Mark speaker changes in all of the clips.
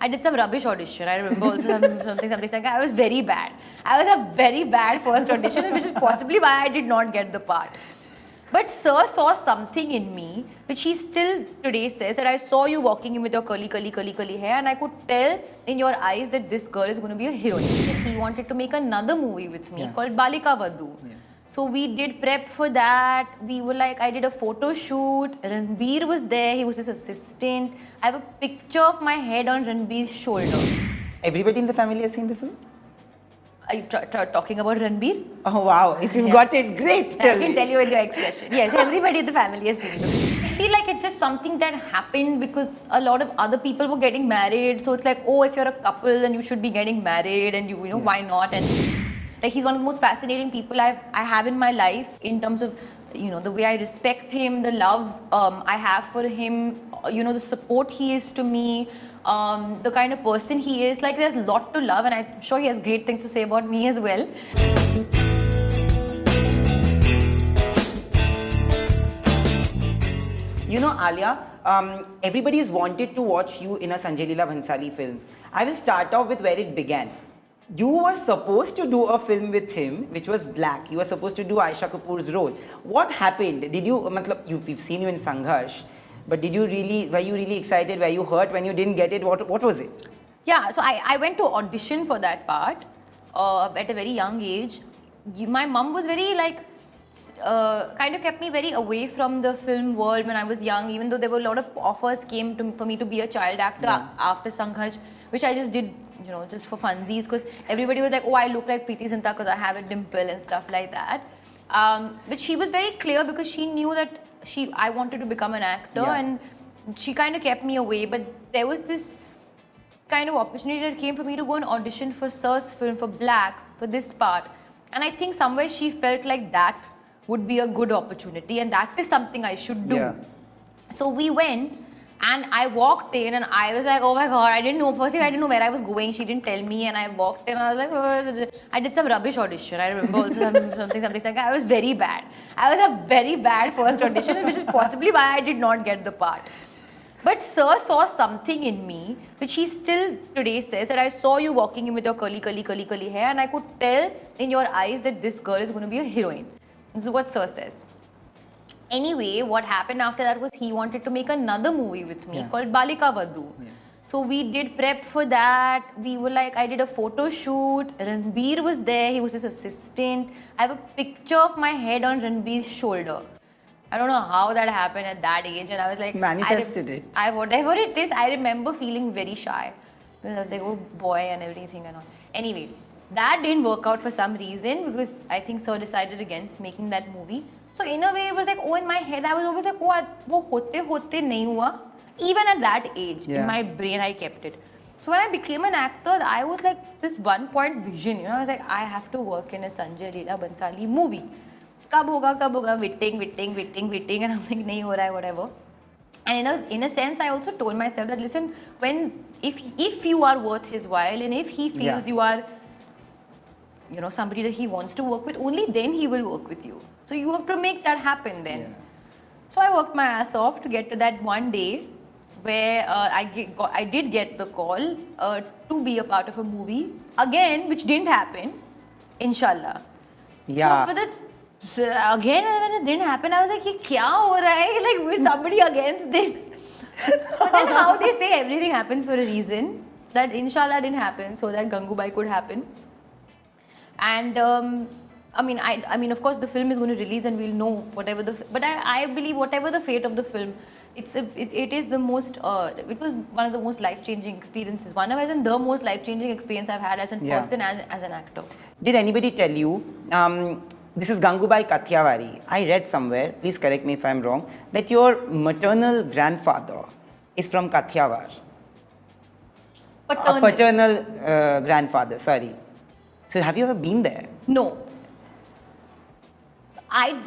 Speaker 1: I did some rubbish audition. I remember also something like I was very bad. I was a very bad first audition, which is possibly why I did not get the part. But Sir saw something in me, which he still today says that I saw you walking in with your curly hair, and I could tell in your eyes that this girl is going to be a heroine. Because he wanted to make another movie with me called Balika Vadhu. Yeah. So we did prep for that. We were like, I did a photo shoot. Ranbir was there. He was his assistant. I have a picture of my head on Ranbir's shoulder.
Speaker 2: Everybody in the family has seen the film?
Speaker 1: Are you talking about Ranbir?
Speaker 2: Oh wow, if you've got it, great.
Speaker 1: I can tell you with your expression. Yes, everybody in the family has seen it. I feel like it's just something that happened because a lot of other people were getting married. So it's like, oh, if you're a couple, then you should be getting married, and you know, why not? And like, he's one of the most fascinating people I have in my life in terms of, you know, the way I respect him, the love I have for him, you know, the support he is to me. The kind of person he is, like, there's a lot to love, and I'm sure he has great things to say about me as well.
Speaker 2: You know, Alia, everybody has wanted to watch you in a Sanjay Leela Bhansali film. I will start off with where it began. You were supposed to do a film with him, which was Black. You were supposed to do Aisha Kapoor's role. What happened? Did you, we've seen you in Sangharsh, but were you really excited? Were you hurt when you didn't get it? What was it?
Speaker 1: Yeah, so I went to audition for that part at a very young age. My mum was very kind of kept me very away from the film world when I was young, even though there were a lot of offers for me to be a child actor after Sangharsh, which I just did, you know, just for funsies, because everybody was like, oh, I look like Preeti Zinta because I have a dimple and stuff like that. But she was very clear because she knew that I wanted to become an actor, and she kind of kept me away. But there was this kind of opportunity that came for me to go and audition for Sir's film, for Black, for this part. And I think somewhere she felt like that would be a good opportunity, and that is something I should do. Yeah. So we went, and I walked in, and I was like, oh my God, I didn't know. Firstly, I didn't know where I was going. She didn't tell me, and I walked in, and I was like, oh. I did some rubbish audition. I remember also something like I was very bad. I was a very bad first audition, which is possibly why I did not get the part. But Sir saw something in me, which he still today says that I saw you walking in with your curly hair, and I could tell in your eyes that this girl is going to be a heroine. This is what Sir says. Anyway, what happened after that was he wanted to make another movie with me called Balika Vadhu. Yeah. So we did prep for that. We were like, I did a photo shoot. Ranbir was there. He was his assistant. I have a picture of my head on Ranbir's shoulder. I don't know how that happened at that age. And I was like,
Speaker 2: manifested it.
Speaker 1: Whatever it is, I remember feeling very shy. Because I was like, oh boy, and everything and all. Anyway, that didn't work out for some reason because I think Sir decided against making that movie. So in a way, it was like, oh, in my head, I was always like, oh, wo hote nahi hua. Even at that age, in my brain, I kept it. So when I became an actor, I was like this one-point vision, you know. I was like, I have to work in a Sanjay Leela Bhansali movie. Kab hoga, waiting. And I'm like, nahi ho raha hai, whatever. And in a sense, I also told myself that, listen, if you are worth his while, and if he feels you are, you know, somebody that he wants to work with, only then he will work with you. So you have to make that happen then. Yeah. So I worked my ass off to get to that one day where I did get the call to be a part of a movie again, which didn't happen, inshallah.
Speaker 2: Yeah.
Speaker 1: So again, when it didn't happen, I was like, kya ho raha hai? Like, with somebody against this. But then how they say everything happens for a reason, that inshallah didn't happen so that Gangubai could happen. And I mean, of course, the film is going to release, and we'll know whatever but I believe whatever the fate of the film, it is the most. It was one of the most life-changing experiences. One of the most life-changing experience I've had as a person, as an actor.
Speaker 2: Did anybody tell you? This is Gangubai Kathiawari. I read somewhere, please correct me if I'm wrong, that your maternal grandfather is from Kathiawar. Paternal grandfather, sorry. So have you ever been there?
Speaker 1: No. I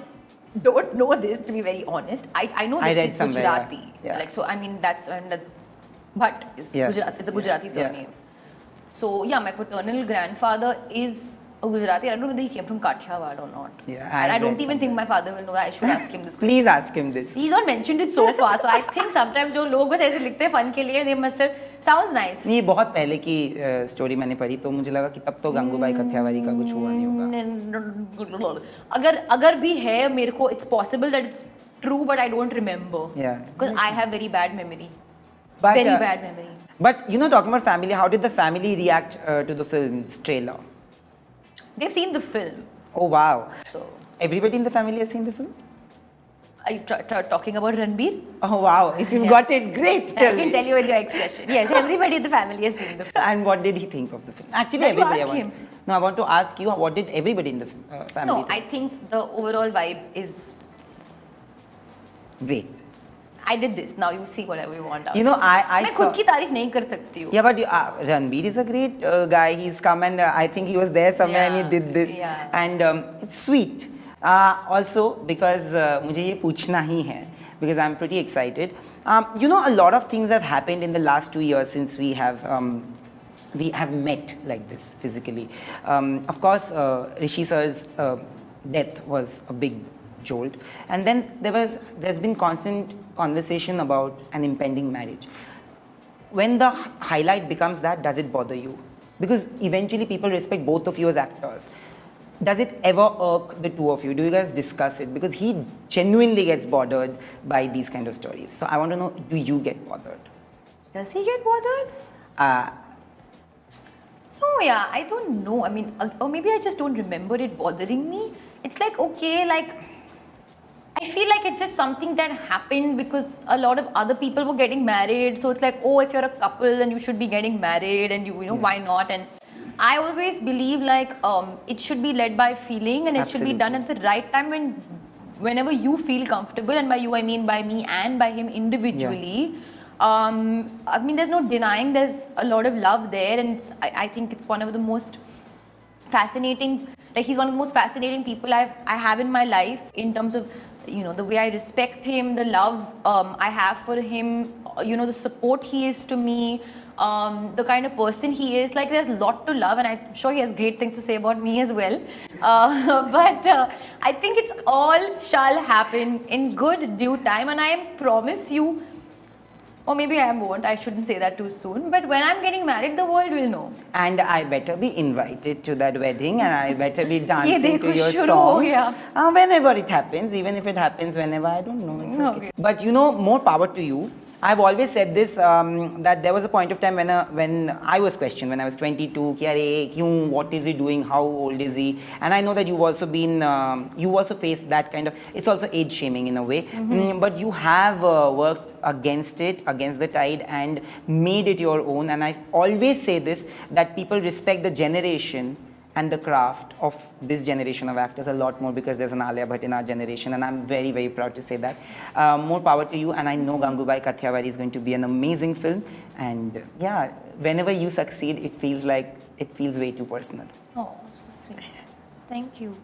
Speaker 1: don't know this, to be very honest. I know that he's Gujarati.
Speaker 2: Yeah.
Speaker 1: Like, so I mean, that's Bhatt is Gujarati. It's a Gujarati surname. Yeah. So yeah, my paternal grandfather is a Gujarati. I don't know whether he came from Kathiawar or not.
Speaker 2: Yeah,
Speaker 1: and I don't even think my father will know. I should ask him this question.
Speaker 2: Please ask him this.
Speaker 1: He's not mentioned it so far. So I think sometimes जो लोग बस ऐसे लिखते हैं fun के लिए, they must have sounds nice.
Speaker 2: नहीं, ये बहुत पहले की स्टोरी मैंने पढ़ी, तो मुझे लगा कि तब तो गंगूबाई काठियावाड़ी का कुछ हुआ नहीं होगा.
Speaker 1: अगर भी है मेरे को, it's possible that it's true, but I don't remember.
Speaker 2: Yeah.
Speaker 1: Because I have very bad memory.
Speaker 2: But,
Speaker 1: Very bad memory.
Speaker 2: But you know, talking about family, how did the family react to the film's trailer?
Speaker 1: They've seen the film.
Speaker 2: Oh wow!
Speaker 1: So,
Speaker 2: Everybody in the family has seen the film?
Speaker 1: are you talking about Ranbir?
Speaker 2: Oh wow! If you've got it, great.
Speaker 1: I
Speaker 2: Tell
Speaker 1: can
Speaker 2: me.
Speaker 1: tell you with your expression. Yes, everybody in the family has seen the film.
Speaker 2: And what did he think of the film? Actually,
Speaker 1: Let you
Speaker 2: everybody.
Speaker 1: ask him.
Speaker 2: No, I want to ask you, what did everybody in the family
Speaker 1: No, I
Speaker 2: think?
Speaker 1: think the overall vibe is,
Speaker 2: Great.
Speaker 1: I did this. Now you see whatever you want out.
Speaker 2: You know, I
Speaker 1: मैं
Speaker 2: saw.
Speaker 1: खुद की तारीफ नहीं कर सकती हूँ.
Speaker 2: Yeah, but Ranbir is a great guy. He's come and I think he was there somewhere and he
Speaker 1: Yeah,
Speaker 2: did this.
Speaker 1: yeah.
Speaker 2: And it's sweet. Also, because मुझे ये पूछना ही है, because I'm pretty excited. You know, a lot of things have happened in the last 2 years since we have met like this physically. Of course, Rishi sir's death was a big jolt, and then there's been constant conversation about an impending marriage. When the highlight becomes that, does it bother you? Because eventually people respect both of you as actors. Does it ever irk the two of you? Do you guys discuss it? Because he genuinely gets bothered by these kind of stories. So I want to know, do you get bothered?
Speaker 1: Does he get bothered? No, yeah, I don't know. I mean, or maybe I just don't remember it bothering me. It's like, okay, like, I feel like it's just something that happened because a lot of other people were getting married. So it's like, oh, if you're a couple, then you should be getting married, and you know, why not? And I always believe like it should be led by feeling, and it should be done at the right time whenever you feel comfortable. And by you, I mean by me and by him individually. I mean, there's no denying there's a lot of love there, and I think it's one of the most fascinating. Like, he's one of the most fascinating people I have in my life in terms of, you know, the way I respect him, the love I have for him, you know, the support he is to me, the kind of person he is. Like, there's a lot to love, and I'm sure he has great things to say about me as well. But I think it's all shall happen in good due time, and I promise you, or maybe I won't, I shouldn't say that too soon, but when I'm getting married, the world will know.
Speaker 2: And I better be invited to that wedding, and I better be
Speaker 1: Ye
Speaker 2: dancing to
Speaker 1: dekho,
Speaker 2: your
Speaker 1: shuru
Speaker 2: song.
Speaker 1: ho gaya.
Speaker 2: Whenever it happens, even if it happens whenever, I don't know, it's okay.
Speaker 1: Okay.
Speaker 2: But you know, more power to you. I've always said this, that there was a point of time when I was questioned, when I was 22, ki arey, kyun, what is he doing, how old is he? And I know that you've also been, you also faced that kind of, it's also age shaming in a way, but you have worked against it, against the tide, and made it your own. And I always say this, that people respect the generation and the craft of this generation of actors a lot more, because there's an Alia Bhatt in our generation, and I'm very, very proud to say that. More power to you, and I know Gangubai Kathiawadi is going to be an amazing film, and yeah, whenever you succeed, it feels way too personal.
Speaker 1: Oh, so sweet. Thank you.